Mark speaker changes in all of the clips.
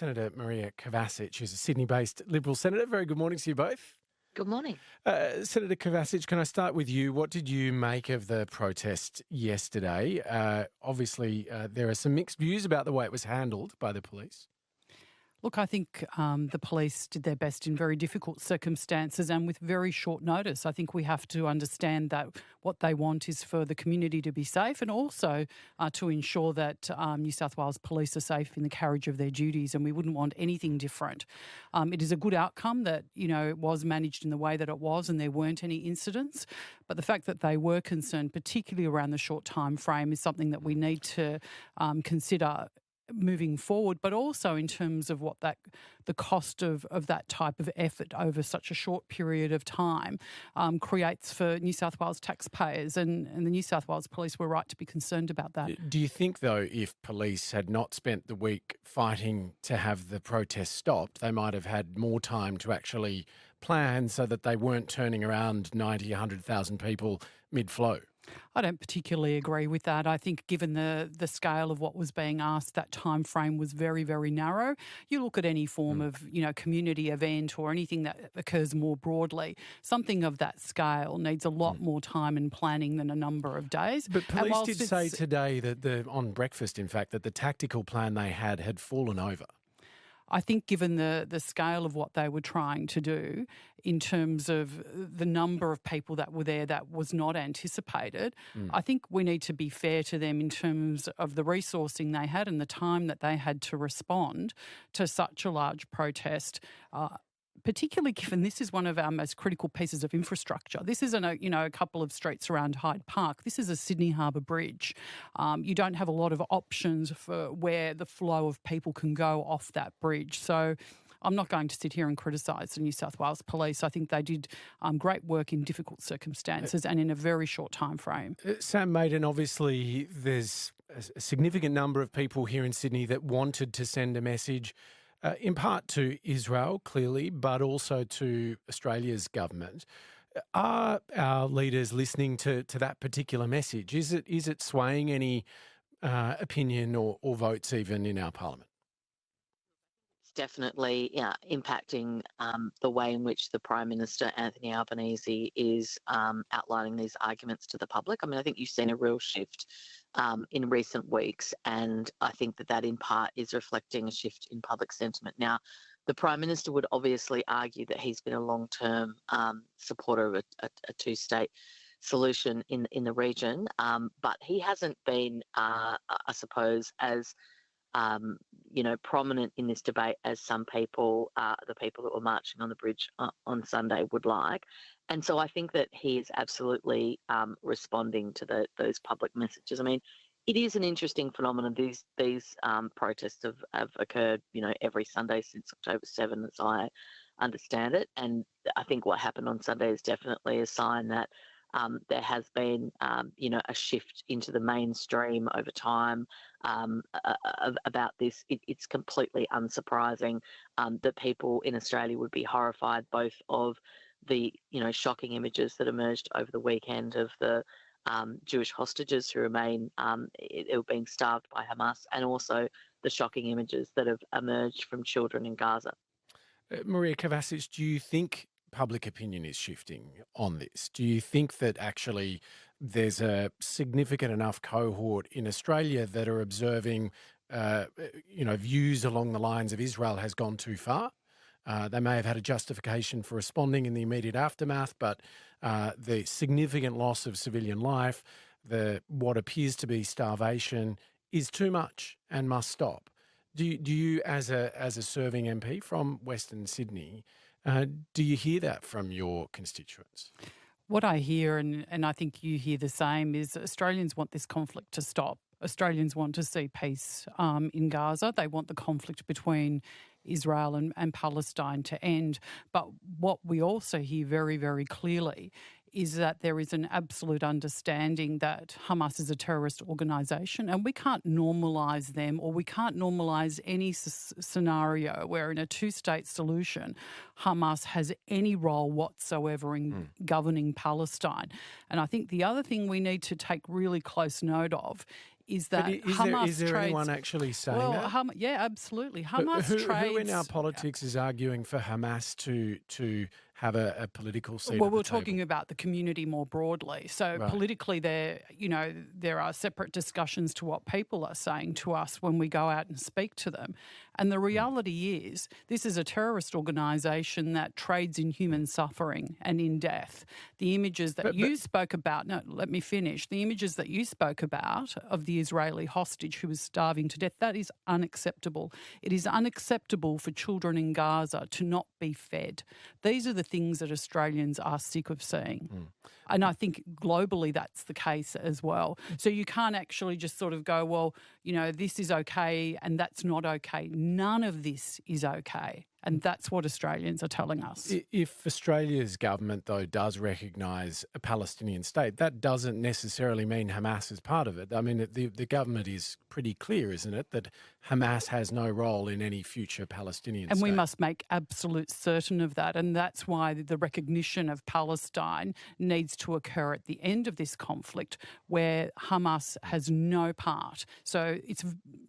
Speaker 1: Senator Maria Kovacic, who's a Sydney-based Liberal senator. Very good morning to you both.
Speaker 2: Good morning.
Speaker 1: Senator Kovacic, can I start with you? What did you make of the protest yesterday? Obviously, there are some mixed views about the way it was handled by the police.
Speaker 3: Look, I think the police did their best in very difficult circumstances and with very short notice. I think we have to understand that what they want is for the community to be safe and also to ensure that New South Wales police are safe in the carriage of their duties, and we wouldn't want anything different. It is a good outcome that, it was managed in the way that it was and there weren't any incidents. But the fact that they were concerned, particularly around the short time frame, is something that we need to consider moving forward, but also in terms of what the cost of that type of effort over such a short period of time creates for New South Wales taxpayers, and the New South Wales Police were right to be concerned about that.
Speaker 1: Do you think, though, if police had not spent the week fighting to have the protest stopped, they might have had more time to actually plan so that they weren't turning around 90, 100,000 people mid-flow?
Speaker 3: I don't particularly agree with that. I think given the scale of what was being asked, that time frame was very, very narrow. You look at any form of, community event or anything that occurs more broadly, something of that scale needs a lot more time and planning than a number of days.
Speaker 1: But police did say today that on breakfast, in fact, that the tactical plan they had fallen over.
Speaker 3: I think given the scale of what they were trying to do in terms of the number of people that were there that was not anticipated, I think we need to be fair to them in terms of the resourcing they had and the time that they had to respond to such a large protest. Particularly given this is one of our most critical pieces of infrastructure. This isn't a couple of streets around Hyde Park. This is a Sydney Harbour Bridge. You don't have a lot of options for where the flow of people can go off that bridge. So I'm not going to sit here and criticise the New South Wales Police. I think they did great work in difficult circumstances and in a very short time frame.
Speaker 1: Sam Maiden, obviously there's a significant number of people here in Sydney that wanted to send a message in part to Israel, clearly, but also to Australia's government. Are our leaders listening to that particular message? Is it swaying any opinion or votes even in our parliament?
Speaker 2: It's definitely impacting the way in which the Prime Minister, Anthony Albanese, is outlining these arguments to the public. I mean, I think you've seen a real shift in recent weeks, and I think that in part is reflecting a shift in public sentiment. Now, the Prime Minister would obviously argue that he's been a long-term supporter of a two-state solution in the region, but he hasn't been, I suppose, as prominent in this debate as some people, the people that were marching on the bridge on Sunday, would like. And so I think that he is absolutely responding to those public messages. I mean, it is an interesting phenomenon. These protests have occurred, every Sunday since October 7, as I understand it. And I think what happened on Sunday is definitely a sign that there has been, a shift into the mainstream over time about this. It's completely unsurprising that people in Australia would be horrified both of the, shocking images that emerged over the weekend of the Jewish hostages who remain being starved by Hamas, and also the shocking images that have emerged from children in Gaza.
Speaker 1: Maria Kovacic, do you think public opinion is shifting on this? Do you think that actually there's a significant enough cohort in Australia that are observing, views along the lines of Israel has gone too far? They may have had a justification for responding in the immediate aftermath, but the significant loss of civilian life, what appears to be starvation, is too much and must stop. Do you, as a serving MP from Western Sydney, do you hear that from your constituents?
Speaker 3: What I hear, and I think you hear the same, is Australians want this conflict to stop. Australians want to see peace in Gaza. They want the conflict between Israel and Palestine to end. But what we also hear very, very clearly is that there is an absolute understanding that Hamas is a terrorist organisation, and we can't normalise them, or we can't normalise any scenario where in a two-state solution Hamas has any role whatsoever in governing Palestine. And I think the other thing we need to take really close note of is
Speaker 1: But
Speaker 3: that
Speaker 1: is there
Speaker 3: trades.
Speaker 1: anyone actually saying
Speaker 3: Well,
Speaker 1: that?
Speaker 3: yeah, absolutely.
Speaker 1: But
Speaker 3: Hamas trades.
Speaker 1: who in our politics is arguing for Hamas to have a political seat
Speaker 3: Well,
Speaker 1: at the
Speaker 3: we're
Speaker 1: table?
Speaker 3: talking about the community more broadly. So
Speaker 1: Right.
Speaker 3: politically, there are separate discussions to what people are saying to us when we go out and speak to them. And the reality is, this is a terrorist organisation that trades in human suffering and in death. The images that you spoke about. No, let me finish. The images that you spoke about of the Israeli hostage who was starving to death. That is unacceptable. It is unacceptable for children in Gaza to not be fed. These are the things that Australians are sick of seeing. And I think globally that's the case as well. So you can't actually just sort of go, well, this is okay and that's not okay. None of this is okay. And that's what Australians are telling us.
Speaker 1: If Australia's government, though, does recognise a Palestinian state, that doesn't necessarily mean Hamas is part of it. I mean, the government is pretty clear, isn't it, that Hamas has no role in any future Palestinian state.
Speaker 3: And we must make absolute certain of that. And that's why the recognition of Palestine needs to occur at the end of this conflict, where Hamas has no part. So it's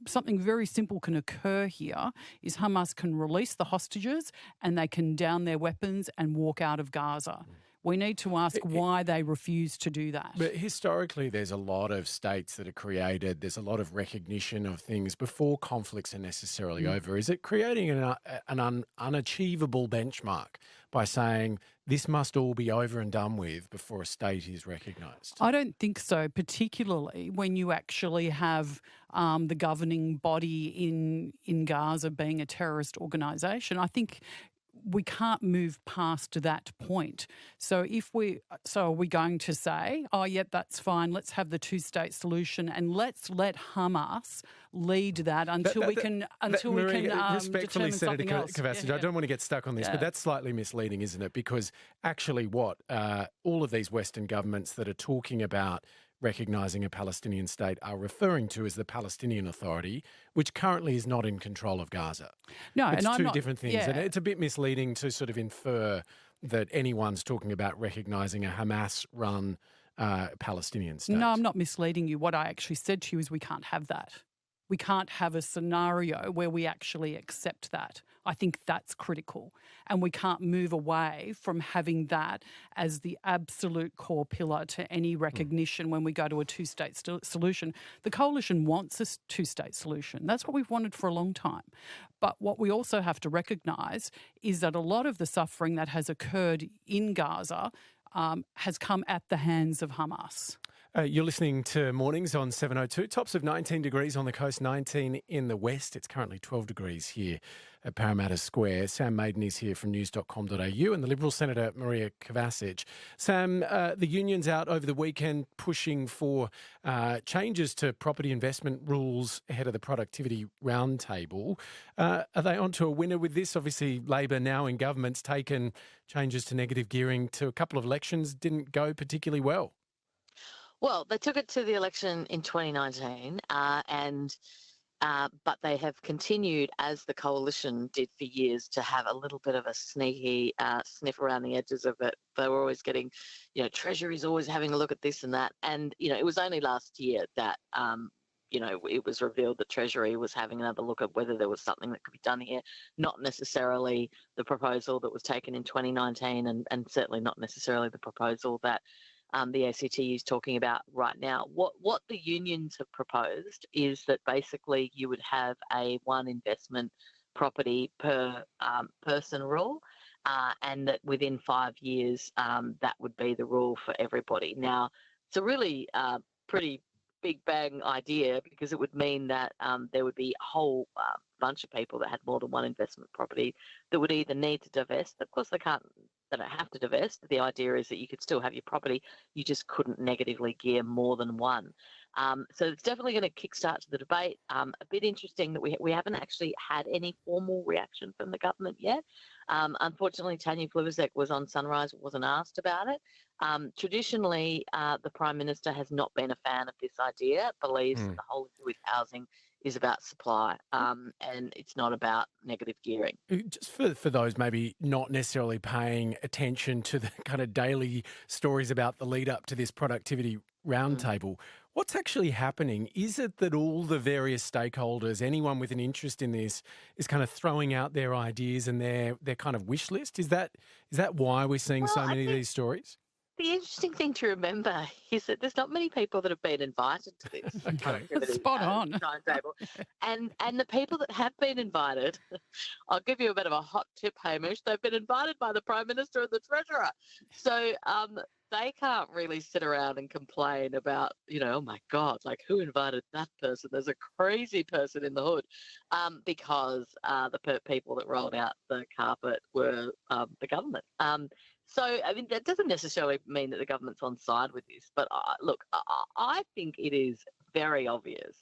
Speaker 3: something very simple can occur here, is Hamas can release the hostages and they can down their weapons and walk out of Gaza. We need to ask why they refuse to do that.
Speaker 1: But historically, there's a lot of states that are created. There's a lot of recognition of things before conflicts are necessarily over. Is it creating an unachievable benchmark by saying this must all be over and done with before a state is recognised?
Speaker 3: I don't think so, particularly when you actually have the governing body in Gaza being a terrorist organisation. I think we can't move past that point. So are we going to say, oh, yeah, that's fine, let's have the two-state solution and let's let Hamas lead that until we can
Speaker 1: respectfully,
Speaker 3: determine
Speaker 1: Senator
Speaker 3: something else?
Speaker 1: Kovacic,
Speaker 3: Yeah.
Speaker 1: I don't want to get stuck on this, but that's slightly misleading, isn't it? Because actually all of these Western governments that are talking about recognising a Palestinian state are referring to as the Palestinian Authority, which currently is not in control of Gaza.
Speaker 3: No,
Speaker 1: it's
Speaker 3: and I'm
Speaker 1: two
Speaker 3: not,
Speaker 1: different things.
Speaker 3: yeah.
Speaker 1: And it's a bit misleading to sort of infer that anyone's talking about recognising a Hamas-run Palestinian state.
Speaker 3: No, I'm not misleading you. What I actually said to you is we can't have that. We can't have a scenario where we actually accept that. I think that's critical. And we can't move away from having that as the absolute core pillar to any recognition when we go to a two-state solution. The coalition wants a two-state solution. That's what we've wanted for a long time. But what we also have to recognise is that a lot of the suffering that has occurred in Gaza has come at the hands of Hamas.
Speaker 1: You're listening to Mornings on 702. Tops of 19 degrees on the coast, 19 in the west. It's currently 12 degrees here at Parramatta Square. Sam Maiden is here from news.com.au and the Liberal Senator Maria Kovacic. Sam, the union's out over the weekend pushing for changes to property investment rules ahead of the productivity roundtable. Are they onto a winner with this? Obviously, Labor now in government's taken changes to negative gearing to a couple of elections, didn't go particularly well.
Speaker 2: Well, they took it to the election in 2019, but they have continued, as the coalition did for years, to have a little bit of a sneaky sniff around the edges of it. They were always getting, Treasury's always having a look at this and that. And, it was only last year that, it was revealed that Treasury was having another look at whether there was something that could be done here, not necessarily the proposal that was taken in 2019 and certainly not necessarily the proposal that the ACT is talking about right now. What the unions have proposed is that basically you would have a one investment property per person rule, and that within 5 years that would be the rule for everybody. Now, it's a really pretty big bang idea because it would mean that there would be a whole bunch of people that had more than one investment property that would either need to divest. Of course, they don't have to divest. The idea is that you could still have your property, you just couldn't negatively gear more than one. So it's definitely going to kickstart the debate. A bit interesting that we haven't actually had any formal reaction from the government yet. Unfortunately, Tanya Plibersek was on Sunrise, wasn't asked about it. Traditionally, the Prime Minister has not been a fan of this idea, believes that the whole issue with housing is about supply and it's not about negative gearing.
Speaker 1: Just for those maybe not necessarily paying attention to the kind of daily stories about the lead up to this productivity roundtable, What's actually happening? Is it that all the various stakeholders, anyone with an interest in this, is kind of throwing out their ideas and their kind of wish list? Is that why we're seeing
Speaker 2: Well,
Speaker 1: so
Speaker 2: I
Speaker 1: many of
Speaker 2: think
Speaker 1: these stories?
Speaker 2: the interesting thing to remember is that there's not many people that have been invited to this
Speaker 1: Okay.
Speaker 2: connectivity
Speaker 3: Spot on.
Speaker 2: timetable, and the people that have been invited, I'll give you a bit of a hot tip, Hamish. They've been invited by the Prime Minister and the Treasurer, so they can't really sit around and complain about, oh my God, like who invited that person? There's a crazy person in the hood, because the people that rolled out the carpet were the government. So, I mean, that doesn't necessarily mean that the government's on side with this, but look, I think it is very obvious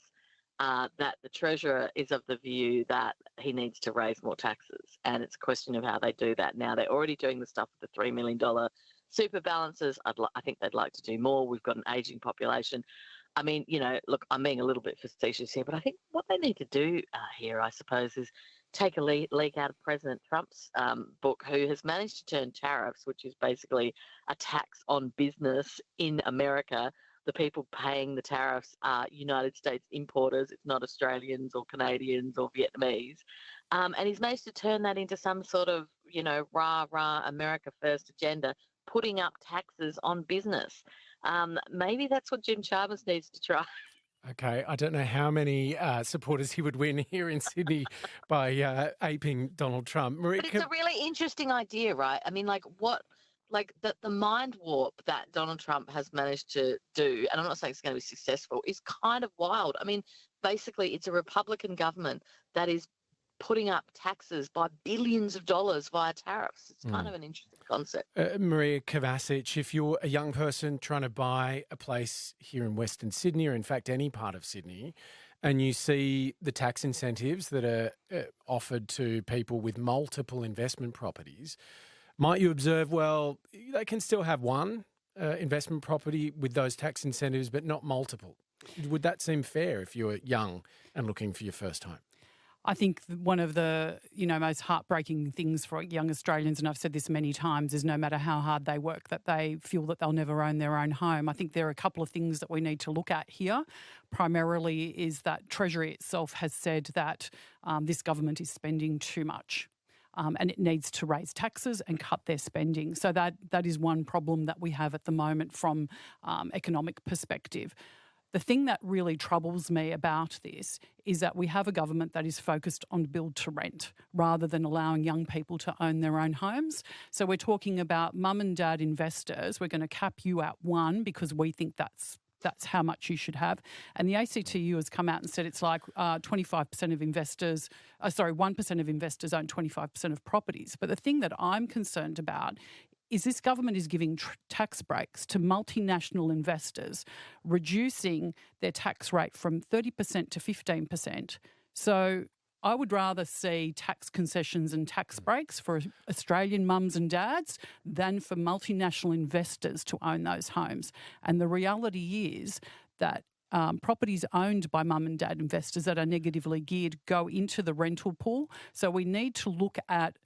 Speaker 2: that the Treasurer is of the view that he needs to raise more taxes, and it's a question of how they do that. Now, they're already doing the stuff with the $3 million super balances. I think they'd like to do more. We've got an ageing population. I mean, look, I'm being a little bit facetious here, but I think what they need to do here, I suppose, is take a leak out of President Trump's book, who has managed to turn tariffs, which is basically a tax on business in America. The people paying the tariffs are United States importers. It's not Australians or Canadians or Vietnamese. And he's managed to turn that into some sort of, rah, rah, America first agenda, putting up taxes on business. Maybe that's what Jim Chalmers needs to try.
Speaker 1: Okay, I don't know how many supporters he would win here in Sydney by aping Donald Trump.
Speaker 2: But it's a really interesting idea, right? I mean, the mind warp that Donald Trump has managed to do, and I'm not saying it's going to be successful, is kind of wild. I mean, basically, it's a Republican government that is putting up taxes by billions of dollars via tariffs. It's kind of an interesting concept.
Speaker 1: Maria Kovacic, if you're a young person trying to buy a place here in Western Sydney, or in fact any part of Sydney, and you see the tax incentives that are offered to people with multiple investment properties, might you observe, well, they can still have one investment property with those tax incentives, but not multiple? Would that seem fair if you're young and looking for your first home?
Speaker 3: I think one of the most heartbreaking things for young Australians, and I've said this many times, is no matter how hard they work, that they feel that they'll never own their own home. I think there are a couple of things that we need to look at here. Primarily is that Treasury itself has said that this government is spending too much. And it needs to raise taxes and cut their spending. So that is one problem that we have at the moment from economic perspective. The thing that really troubles me about this is that we have a government that is focused on build to rent rather than allowing young people to own their own homes. So we're talking about mum and dad investors. We're going to cap you at one because we think that's how much you should have. And the ACTU has come out and said it's like 25% of investors, 1% of investors own 25% of properties. But the thing that I'm concerned about is this government is giving tax breaks to multinational investors, reducing their tax rate from 30% to 15%. So I would rather see tax concessions and tax breaks for Australian mums and dads than for multinational investors to own those homes. And the reality is that properties owned by mum and dad investors that are negatively geared go into the rental pool. So we need to look at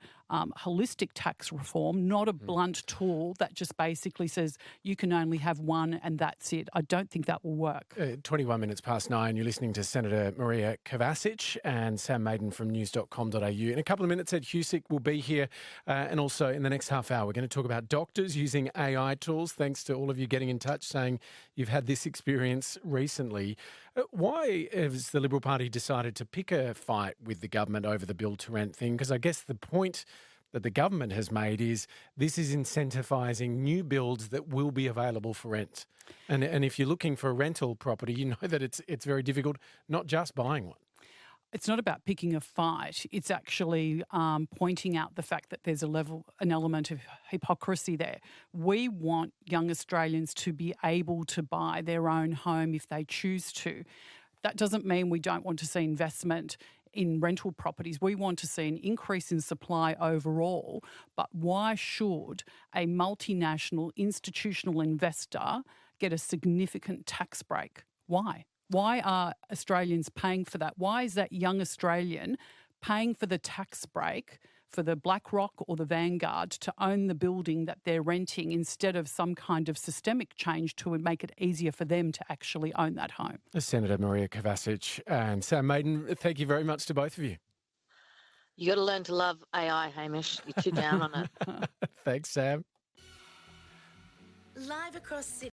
Speaker 3: holistic tax reform, not a blunt tool that just basically says you can only have one and that's it. I don't think that will work.
Speaker 1: 21 minutes past 9, you're listening to Senator Maria Kovacic and Sam Maiden from news.com.au. In a couple of minutes, Ed Husick will be here. And also in the next half hour, we're going to talk about doctors using AI tools. Thanks to all of you getting in touch saying you've had this experience recently. Why has the Liberal Party decided to pick a fight with the government over the build to rent thing? Because I guess the point that the government has made is this is incentivising new builds that will be available for rent. And if you're looking for a rental property, you know that it's very difficult, not just buying one.
Speaker 3: It's not about picking a fight. It's actually pointing out the fact that there's an element of hypocrisy there. We want young Australians to be able to buy their own home if they choose to. That doesn't mean we don't want to see investment in rental properties. We want to see an increase in supply overall. But why should a multinational institutional investor get a significant tax break? Why? Why are Australians paying for that? Why is that young Australian paying for the tax break for the BlackRock or the Vanguard to own the building that they're renting instead of some kind of systemic change to make it easier for them to actually own that home.
Speaker 1: Senator Maria Kovacic and Sam Maiden, thank you very much to both of you.
Speaker 2: You got to learn to love AI, Hamish. You're too down on it.
Speaker 1: Thanks, Sam.
Speaker 4: Live across Sydney.